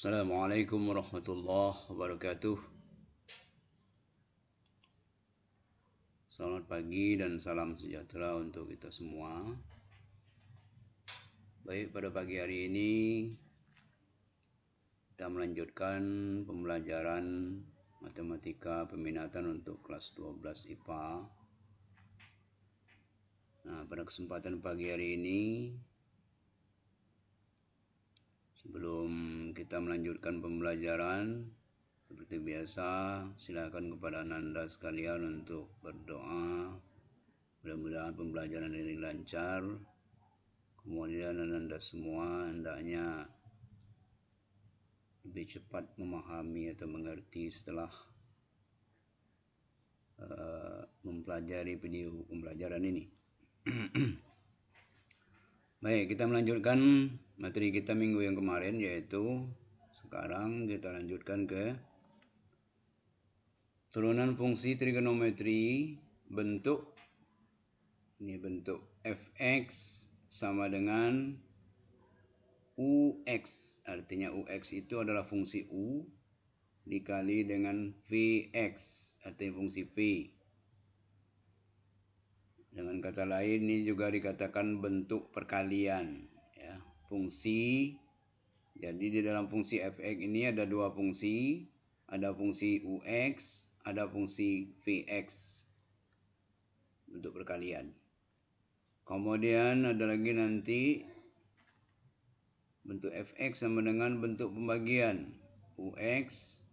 Assalamualaikum warahmatullahi wabarakatuh. Selamat pagi dan salam sejahtera untuk kita semua. Baik, pada pagi hari ini kita melanjutkan pembelajaran matematika peminatan untuk kelas 12 IPA. Nah, pada kesempatan pagi hari ini, sebelum kita melanjutkan pembelajaran, seperti biasa, silakan kepada Anda sekalian untuk berdoa. Mudah-mudahan pembelajaran ini lancar. Kemudian Anda semua hendaknya lebih cepat memahami atau mengerti setelah mempelajari video pembelajaran ini. Baik, kita melanjutkan materi kita minggu yang kemarin, yaitu sekarang kita lanjutkan ke turunan fungsi trigonometri bentuk fx sama dengan ux. Artinya ux itu adalah fungsi u dikali dengan vx, artinya fungsi v. Dengan kata lain, ini juga dikatakan bentuk perkalian, ya. Fungsi, jadi di dalam fungsi fx ini ada dua fungsi, ada fungsi ux, ada fungsi vx, bentuk perkalian. Kemudian ada lagi nanti bentuk fx sama dengan bentuk pembagian ux,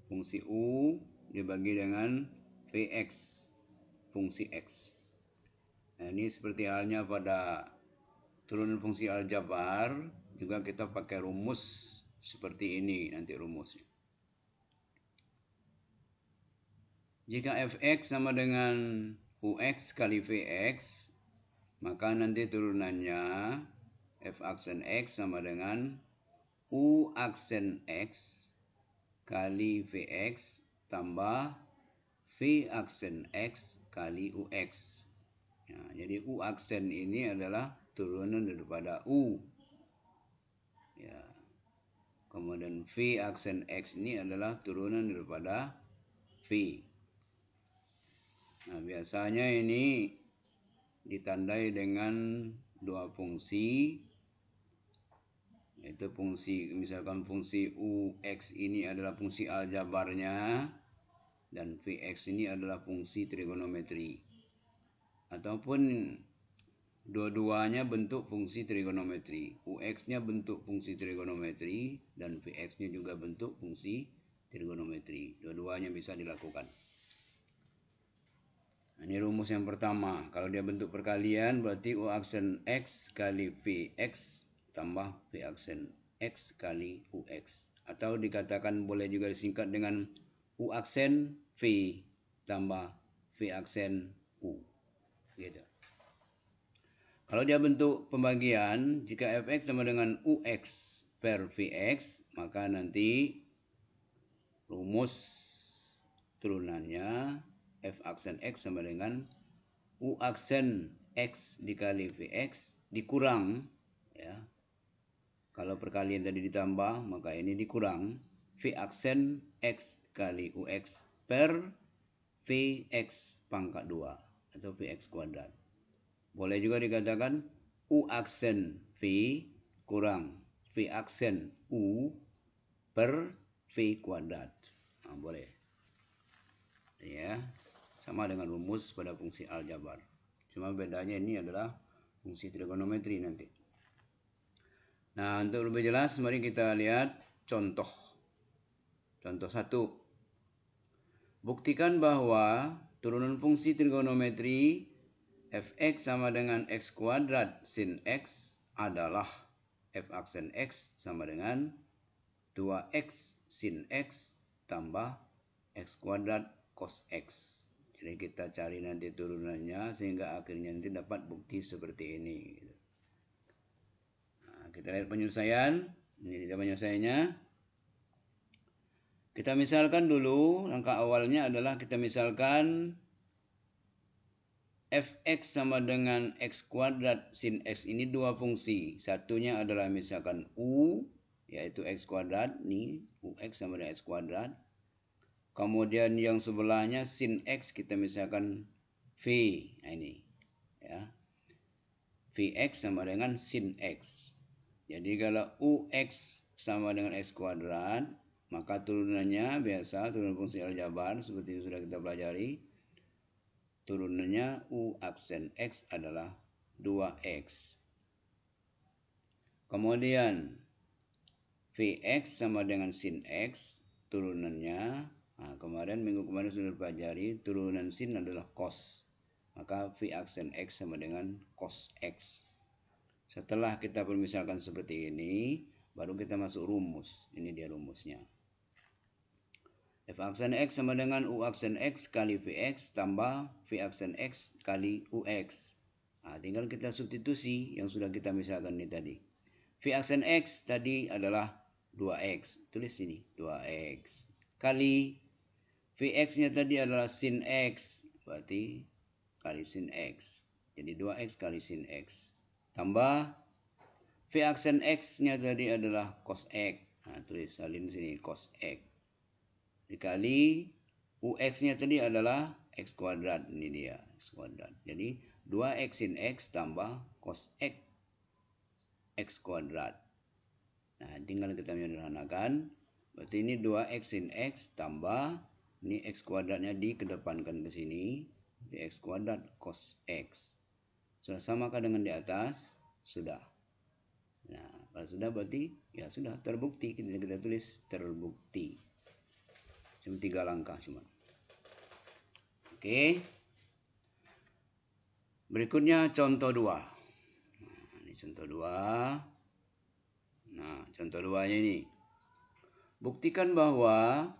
fungsi u dibagi dengan vx, fungsi x. Nah, ini seperti halnya pada turunan fungsi aljabar, juga kita pakai rumus seperti ini nanti rumusnya. Jika fx sama dengan ux kali vx, maka nanti turunannya f aksen x sama dengan u aksen x kali vx tambah v aksen x kali ux. Nah, jadi u aksen ini adalah turunan daripada u. Ya. Kemudian v aksen x ini adalah turunan daripada v. Nah, biasanya ini ditandai dengan dua fungsi, yaitu fungsi, misalkan fungsi ux ini adalah fungsi aljabarnya dan vx ini adalah fungsi trigonometri, ataupun dua-duanya bentuk fungsi trigonometri. Ux-nya bentuk fungsi trigonometri dan vx-nya juga bentuk fungsi trigonometri. Dua-duanya bisa dilakukan. Nah, ini rumus yang pertama. Kalau dia bentuk perkalian, berarti u aksen x kali vx tambah v aksen x kali ux. Atau dikatakan, boleh juga disingkat dengan u aksen v tambah v aksen u. Gitu. Kalau dia bentuk pembagian, jika fx sama dengan ux per vx, maka nanti rumus turunannya f aksen x sama dengan u aksen x dikali vx dikurang, ya. Kalau perkalian tadi ditambah, maka ini dikurang v aksen x kali ux per vx pangkat 2 atau vx kuadrat. Boleh juga dikatakan u aksen v kurang v aksen u per v kuadrat. Nah, boleh. Ya, sama dengan rumus pada fungsi aljabar. Cuma bedanya ini adalah fungsi trigonometri nanti. Nah, untuk lebih jelas, mari kita lihat contoh. Contoh 1. Buktikan bahwa turunan fungsi trigonometri fx sama dengan x kuadrat sin x adalah f aksen x sama dengan 2x sin x tambah x kuadrat cos x. Jadi kita cari nanti turunannya sehingga akhirnya nanti dapat bukti seperti ini. Nah, kita lihat penyelesaian. Ini dia penyelesaiannya. Kita misalkan dulu, langkah awalnya adalah kita misalkan fx sama dengan x kuadrat sin x ini dua fungsi. Satunya adalah misalkan u, yaitu x kuadrat. Nih ux sama dengan x kuadrat. Kemudian yang sebelahnya sin x kita misalkan v. Nah ini ya. Vx sama dengan sin x. Jadi kalau ux sama dengan x kuadrat, maka turunannya biasa turunan fungsi aljabar seperti yang sudah kita pelajari. Turunannya u aksen x adalah 2x. Kemudian Vx sama dengan sin x, turunannya, kemarin minggu kemarin sudah pelajari, turunan sin adalah cos. Maka V aksen x sama dengan cos x. Setelah kita permisalkan seperti ini, baru kita masuk rumus. Ini dia rumusnya. F aksen x sama dengan U aksen x kali Vx tambah V aksen x kali Ux. Nah, tinggal kita substitusi yang sudah kita misalkan ini tadi. V aksen x tadi adalah 2x. Tulis ini 2x. Kali Vx-nya tadi adalah sin x. Berarti kali sin x. Jadi 2x kali sin x. Tambah V aksen x-nya tadi adalah cos x. Nah, tulis salin sini cos x. Dikali Ux-nya tadi adalah x kuadrat. Ini dia x kuadrat. Jadi 2x sin x tambah cos x kuadrat. Nah, tinggal kita menyederhanakan. Berarti ini 2x sin x tambah ini x kuadratnya dikedepankan ke sini. Di x kuadrat cos x. Sudah samakah dengan di atas? Sudah. Nah, kalau sudah berarti ya sudah terbukti. Kita tulis terbukti. Cuma 3 langkah cuma. Oke. Berikutnya contoh 2. Nah, ini contoh 2. Nah, contoh 2-nya ini. Buktikan bahwa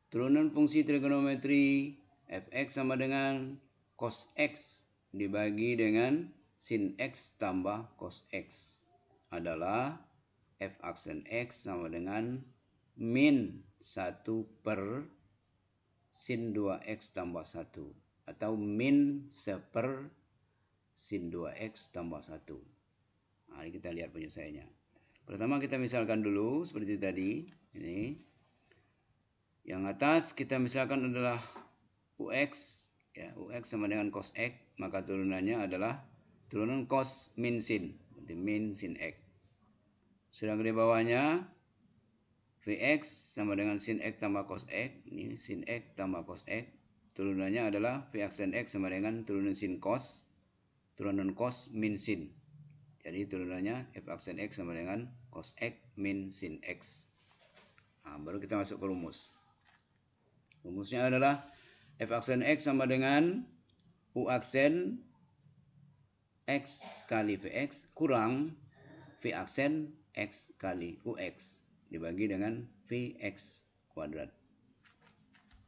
turunan fungsi trigonometri fx sama dengan cos x dibagi dengan sin x tambah cos x adalah f aksen x sama dengan min 1 per sin 2x tambah 1 atau min 1 per sin 2x tambah 1. Nah, kita lihat penyelesaiannya. Pertama kita misalkan dulu seperti tadi. Ini yang atas kita misalkan adalah ux, ya, ux sama dengan cos x, maka turunannya adalah turunan cos min sin, berarti min sin x. Sedangkan di bawahnya Vx sama dengan sin x tambah cos x, ini sin x tambah cos x. Turunannya adalah V aksen x sama dengan turunan sin cos, turunan cos min sin. Jadi turunannya F aksen x sama dengan cos x min sin x. Nah, baru kita masuk ke rumus. Rumusnya adalah F aksen x sama dengan U aksen x kali Vx kurang V aksen x kali Ux dibagi dengan Vx kuadrat.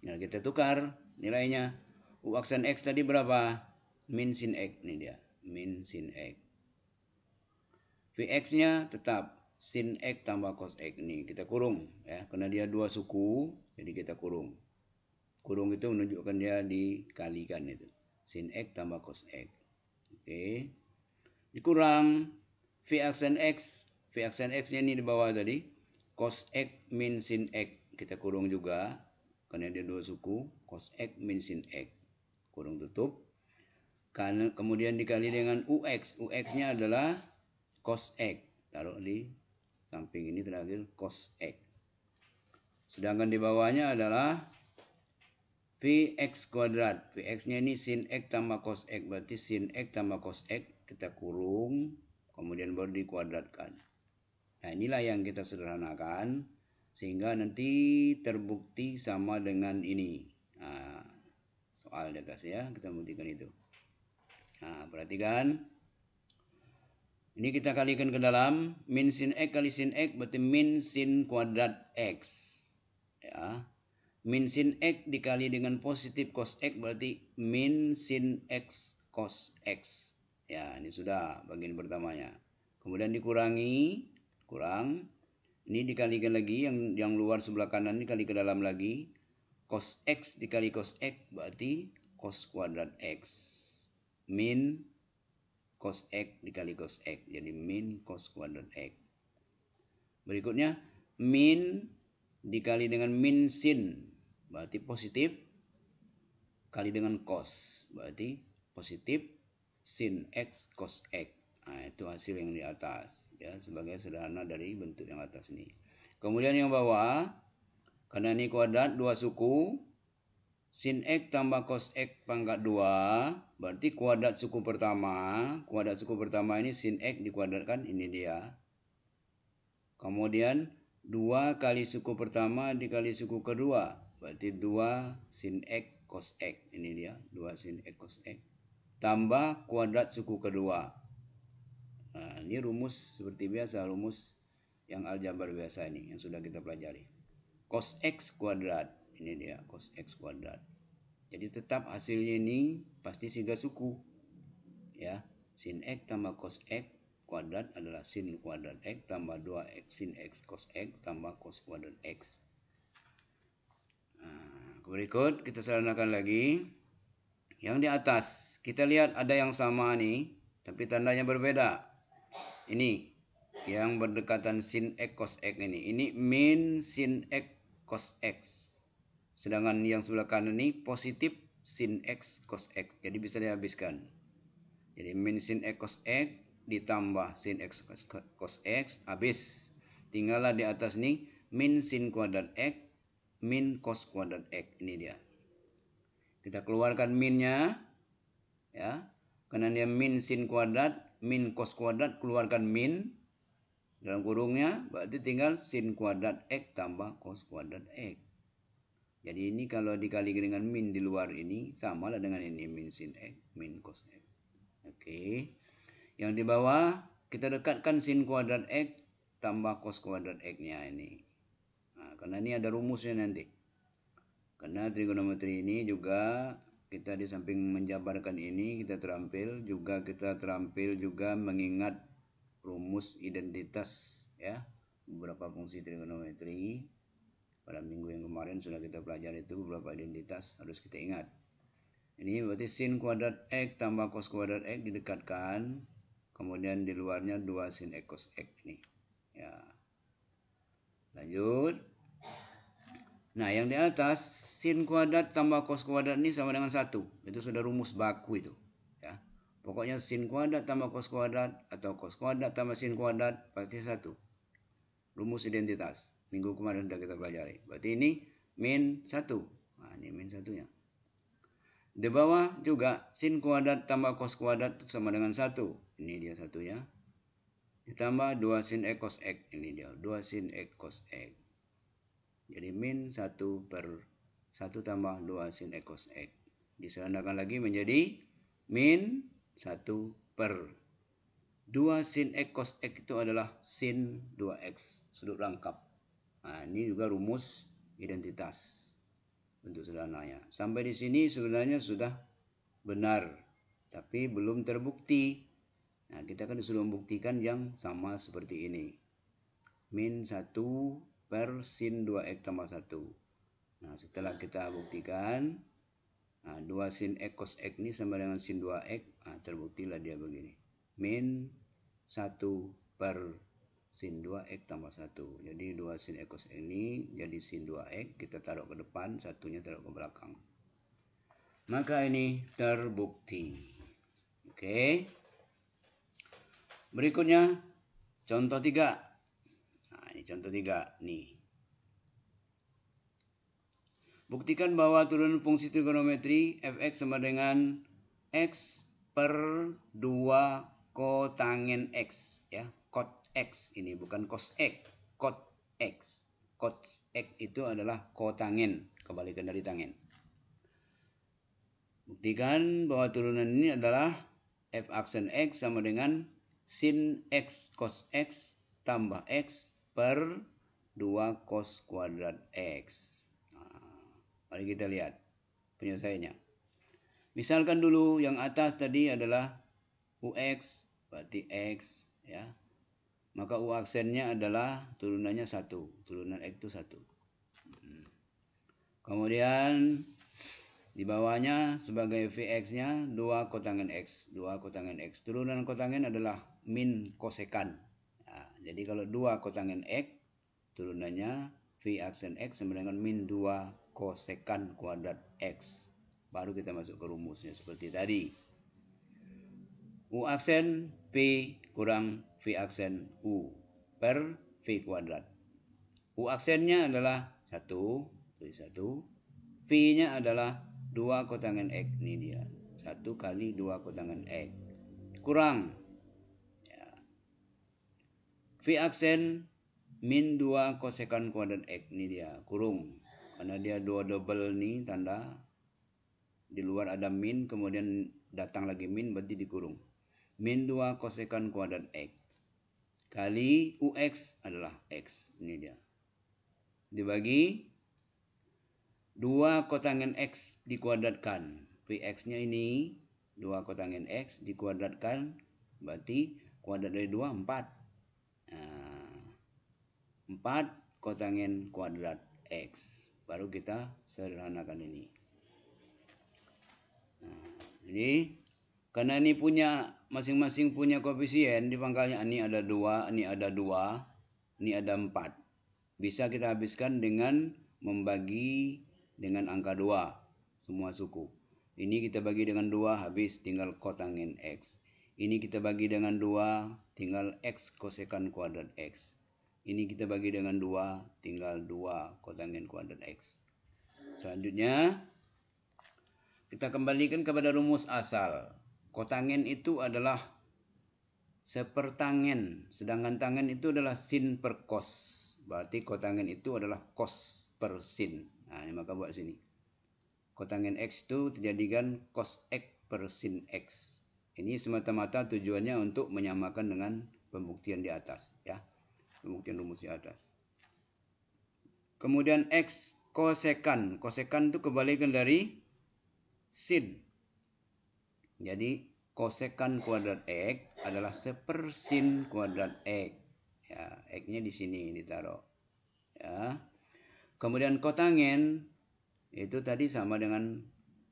Nah, kita tukar nilainya. U aksen x tadi berapa? Min sin x. Ini dia, min sin x. Vx-nya tetap sin x tambah cos x. Ini kita kurung ya, karena dia 2 suku, jadi kita kurung. Kurung itu menunjukkan dia dikalikan itu. Sin x tambah cos x. Oke. Dikurang V aksen x. V aksen x-nya ini di bawah tadi. Cos x min sin x. Kita kurung juga karena dia 2 suku. Cos x min sin x. Kurung tutup. Karena kemudian dikali dengan ux. Ux-nya adalah cos x. Taruh di samping ini terakhir cos x. Sedangkan di bawahnya adalah Vx kuadrat. Vx-nya ini sin x tambah cos x. Berarti sin x tambah cos x kita kurung. Kemudian baru dikuadratkan. Nah, inilah yang kita sederhanakan. Sehingga nanti terbukti sama dengan ini. Nah, soal di atas ya. Kita buktikan itu. Nah, perhatikan. Ini kita kalikan ke dalam. Min sin x kali sin x berarti min sin kuadrat x. Ya. Min sin x dikali dengan positif cos x berarti min sin x cos x. Ya, ini sudah bagian pertamanya. Kemudian dikurangi, kurang. Ini dikalikan lagi, yang luar sebelah kanan dikali ke dalam lagi. Cos x dikali cos x berarti cos kuadrat x. Min cos x dikali cos x. Jadi min cos kuadrat x. Berikutnya min dikali dengan min sin berarti positif, kali dengan cos berarti positif sin x cos x. Nah, itu hasil yang di atas ya, sebagai sederhana dari bentuk yang atas ini. Kemudian yang bawah, karena ini kuadrat 2 suku, sin x tambah cos x pangkat 2 berarti kuadrat suku pertama. Kuadrat suku pertama ini sin x dikuadratkan, ini dia. Kemudian 2 kali suku pertama dikali suku kedua berarti 2 sin x cos x, ini dia 2 sin x cos x tambah kuadrat suku kedua. Nah, ini rumus seperti biasa, rumus yang aljabar biasa ini yang sudah kita pelajari. Cos x kuadrat, ini dia cos x kuadrat. Jadi tetap hasilnya ini pasti 3 suku. Ya, sin x tambah cos x kuadrat adalah sin kuadrat x tambah 2x sin x cos x tambah cos kuadrat x. Nah, berikut kita sederhanakan lagi. Yang di atas kita lihat ada yang sama nih, tapi tandanya berbeda. Ini yang berdekatan sin x cos x ini. Ini min sin x cos x. Sedangkan yang sebelah kanan ini positif sin x cos x. Jadi bisa dihabiskan. Jadi min sin x cos x ditambah sin x cos x habis. Tinggallah di atas nih min sin kuadrat x min cos kuadrat x. Ini dia. Kita keluarkan minnya ya. Karena dia min sin kuadrat min cos kuadrat, keluarkan min dalam kurungnya, berarti tinggal sin kuadrat x tambah cos kuadrat x. Jadi ini kalau dikali dengan min di luar ini sama lah dengan ini min sin x min cos x. Oke. Yang di bawah kita dekatkan sin kuadrat x tambah cos kuadrat x-nya ini. Nah, karena ini ada rumusnya nanti. Karena trigonometri ini juga kita di samping menjabarkan ini kita terampil juga mengingat rumus identitas ya, beberapa fungsi trigonometri. Pada minggu yang kemarin sudah kita pelajari itu beberapa identitas harus kita ingat. Ini berarti sin kuadrat x tambah cos kuadrat x didekatkan, kemudian di luarnya 2 sin x cos x ini. Ya. Lanjut. Nah, yang di atas sin kuadrat tambah cos kuadrat ini sama dengan 1. Itu sudah rumus baku itu. Ya. Pokoknya sin kuadrat tambah cos kuadrat atau cos kuadrat tambah sin kuadrat pasti 1. Rumus identitas. Minggu kemarin sudah kita pelajari. Berarti ini min 1. Nah, ini min 1-nya. Di bawah juga sin kuadrat tambah cos kuadrat sama dengan 1. Ini dia 1-nya. Ditambah 2 sin x cos x. Ini dia 2 sin x cos x. Jadi min 1 per 1 tambah 2 sin x cos x. Disederhanakan lagi menjadi min 1 per 2 sin x cos x itu adalah sin 2x sudut rangkap. Nah, ini juga rumus identitas bentuk sederhananya. Sampai di sini sebenarnya sudah benar, tapi belum terbukti. Nah, kita kan disuruh membuktikan yang sama seperti ini. Min 1 per sin 2x tambah 1. Nah, setelah kita buktikan, 2 sin x cos x ini sama dengan sin 2x. Nah, terbuktilah dia begini. Min 1 per sin 2x tambah 1. Jadi 2 sin x cos x ini jadi sin 2x. Kita taruh ke depan, satunya taruh ke belakang. Maka ini terbukti. Oke. Berikutnya contoh 3. Nah, ini contoh 3 nih. Buktikan bahwa turunan fungsi trigonometri fx sama dengan x per 2 kotangen x ya. Cot x ini bukan cos x, cot x. Cot x itu adalah kotangen, kebalikan dari tangen. Buktikan bahwa turunan ini adalah f aksen x sama dengan sin x cos x tambah x per 2 cos kuadrat x. Mari kita lihat penyelesaiannya. Misalkan dulu yang atas tadi adalah ux berarti x ya. Maka u aksennya adalah turunannya 1. Turunan x itu 1. Kemudian di bawahnya sebagai vx-nya 2 kotangen x. 2 kotangen x. Turunan kotangen adalah min kosekan. Nah, Jadi kalau 2 kotangin X, turunannya V aksen X sama dengan min 2 kosekan kuadrat X. Baru kita masuk ke rumusnya seperti tadi. U aksen P kurang V aksen U per V kuadrat. U aksennya adalah 1, tulis 1. V-nya adalah 2 kotangin X. Ini dia. 1 kali 2 kotangin X. Kurang. Ya. V aksen min 2 kosekan kuadrat X. Ini dia. Kurung. Karena dia 2 double nih tanda. Di luar ada min. Kemudian datang lagi min. Berarti dikurung. Min 2 kosekan kuadrat X. Kali UX adalah X. Ini dia. Dibagi 2 kotangin X dikuadratkan. Vx-nya ini 2 kotangin X dikuadratkan. Berarti kuadrat dari 2, 4. Nah, 4 kotangin kuadrat X. Baru kita sederhanakan ini. Nah, ini karena ini punya masing-masing punya koefisien di pangkalnya, ini ada 2, ini ada 2, ini ada 4. Bisa kita habiskan dengan membagi dengan angka 2 semua suku. Ini kita bagi dengan 2 habis, tinggal kotangin X. Ini kita bagi dengan 2 tinggal X kosekan kuadrat X. Ini kita bagi dengan 2 tinggal 2 kotangin kuadrat X. Selanjutnya kita kembalikan kepada rumus asal. Kotangin itu adalah sepertangen, sedangkan tangen itu adalah sin per cos. Berarti kotangin itu adalah cos per sin. Nah, ini maka buat sini. Kotangin X itu terjadikan cos X per sin X. Ini semata-mata tujuannya untuk menyamakan dengan pembuktian di atas, ya. Pembuktian rumus di atas. Kemudian X kosekan. Kosekan itu kebalikan dari sin. Jadi kosekan kuadrat X adalah sepersin kuadrat X. Ya, X-nya di sini ditaruh. Ya. Kemudian kotangin itu tadi sama dengan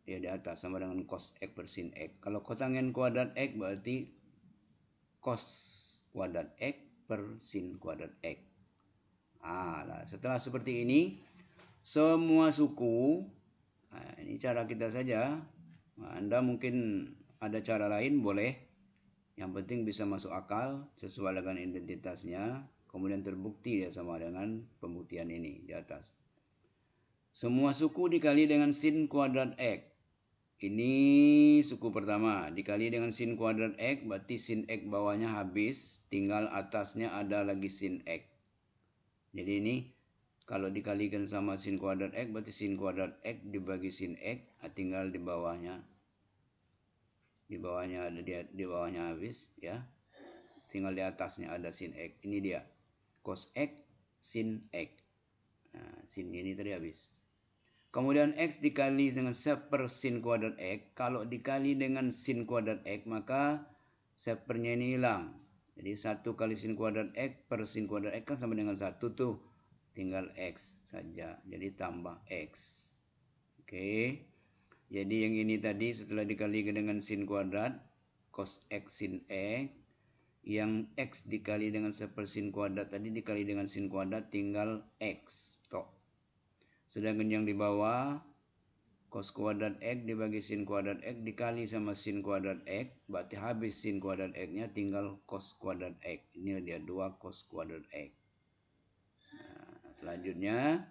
ya di atas, sama dengan cos X per sin X. Kalau kotangin kuadrat X berarti cos kuadrat X per sin kuadrat X. Nah, setelah seperti ini semua suku, nah, ini cara kita saja. Nah, Anda mungkin ada cara lain boleh. Yang penting bisa masuk akal sesuai dengan identitasnya. Kemudian terbukti ya sama dengan pembuktian ini di atas. Semua suku dikali dengan sin kuadrat X. Ini suku pertama. Dikali dengan sin kuadrat X. Berarti sin X bawahnya habis. Tinggal atasnya ada lagi sin X. Jadi ini kalau dikalikan sama sin kuadrat X. Berarti sin kuadrat X dibagi sin X. Tinggal di bawahnya. Di bawahnya habis ya. Tinggal di atasnya ada sin X. Ini dia. Cos X sin X. Nah, sin ini tadi habis. Kemudian X dikali dengan sepersin kuadrat X. Kalau dikali dengan sin kuadrat X, maka sepernya ini hilang. Jadi 1 kali sin kuadrat X per sin kuadrat X kan sama dengan 1 tuh. Tinggal X saja. Jadi tambah X. Oke. Jadi yang ini tadi setelah dikalikan dengan sin kuadrat, cos X sin X. Yang X dikali dengan sepersin kuadrat tadi dikali dengan sin kuadrat tinggal X. Tok. Sedangkan yang di bawah cos kuadrat X dibagi sin kuadrat X dikali sama sin kuadrat X. Berarti habis sin kuadrat X-nya tinggal cos kuadrat X. Ini dia 2 cos kuadrat X. Nah, selanjutnya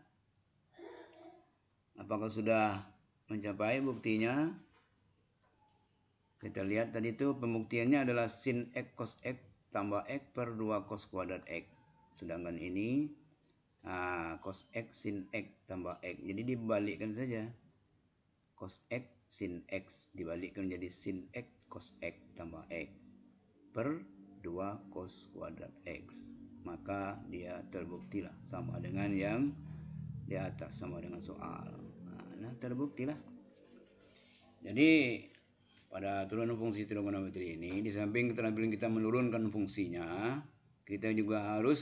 apakah sudah mencapai buktinya? Kita lihat tadi itu pembuktiannya adalah sin X cos X tambah X per 2 cos kuadrat X. Sedangkan ini cos X sin X tambah X. Jadi dibalikkan saja. Cos X sin X dibalikkan jadi sin X cos X tambah X per 2 cos kuadrat X. Maka dia terbuktilah sama dengan yang di atas, sama dengan soal. Nah, terbuktilah. Jadi pada turunan fungsi trigonometri ini, di samping keterampilan kita menurunkan fungsinya, kita juga harus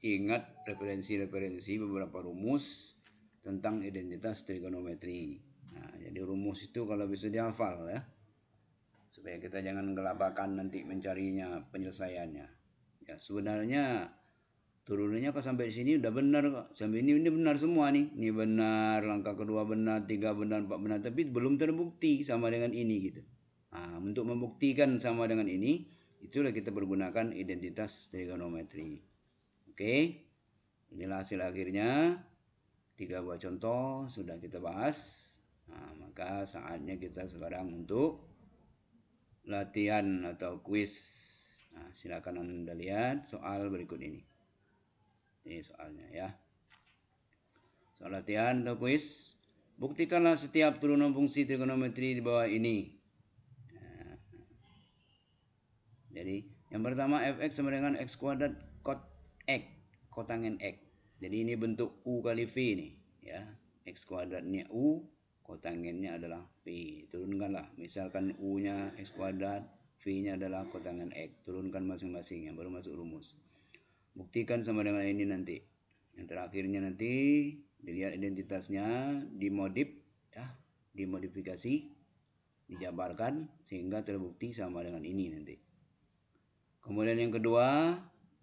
ingat referensi-referensi beberapa rumus tentang identitas trigonometri. Nah, jadi rumus itu kalau bisa dihafal ya, supaya kita jangan gelabakan nanti mencarinya penyelesaiannya. Ya sebenarnya turunannya kok sampai di sini udah benar kok. Sampai ini benar semua nih. Ini benar, langkah kedua benar, 3 benar, 4 benar, tapi belum terbukti sama dengan ini gitu. Nah, untuk membuktikan sama dengan ini, itulah kita pergunakan identitas trigonometri. Oke. Inilah hasil akhirnya. 3 buah contoh sudah kita bahas. Nah, maka saatnya kita sekarang untuk latihan atau kuis. Nah, silakan Anda lihat soal berikut ini. Ini soalnya ya. Soal latihan atau kuis. Buktikanlah setiap turunan fungsi trigonometri di bawah ini. Nah, jadi yang pertama fx sama dengan x kuadrat cot x, kotangen x. Jadi ini bentuk u kali v nih ya. X kuadratnya u, kotangennya adalah v. Turunkanlah. Misalkan u-nya x kuadrat, v-nya adalah kotangen x. Turunkan masing-masing yang baru masuk rumus. Buktikan sama dengan ini nanti. Yang terakhirnya nanti dilihat identitasnya, dimodif ya, dimodifikasi, dijabarkan sehingga terbukti sama dengan ini nanti. Kemudian yang kedua,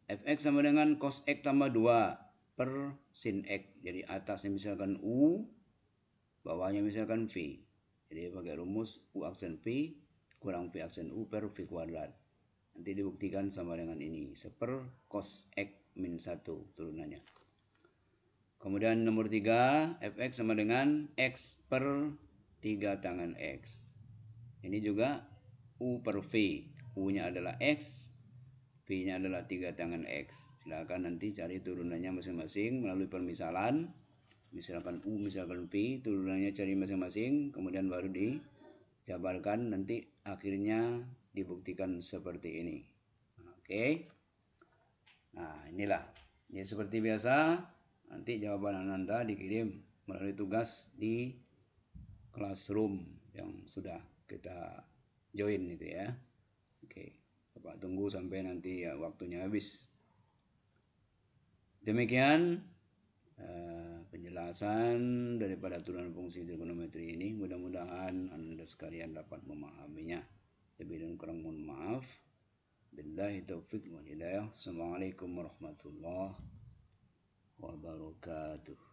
fx sama dengan cos x tambah 2 per sin x. Jadi atasnya misalkan u, bawahnya misalkan v. Jadi pakai rumus u aksen v kurang v aksen u per v kuadrat. Nanti dibuktikan sama dengan ini, seper cos x min 1 turunannya. Kemudian nomor 3, fx sama dengan x per 3 tangan x. Ini juga u per v. U-nya adalah x, v-nya adalah 3 tangan x. Silakan nanti cari turunannya masing-masing melalui permisalan. Misalkan u, misalkan v, turunannya cari masing-masing, kemudian baru dijabarkan, nanti akhirnya dibuktikan seperti ini. Oke. Nah, inilah. Ini seperti biasa. Nanti jawaban Anda dikirim melalui tugas di classroom yang sudah kita join itu ya. Oke, Bapak tunggu sampai nanti ya waktunya habis. Demikian penjelasan daripada turunan fungsi trigonometri ini. Mudah-mudahan Anda sekalian dapat memahaminya. Lebih dan kurang mohon maaf. Billahi taufiq wal hidayah. Assalamualaikum warahmatullahi wabarakatuh.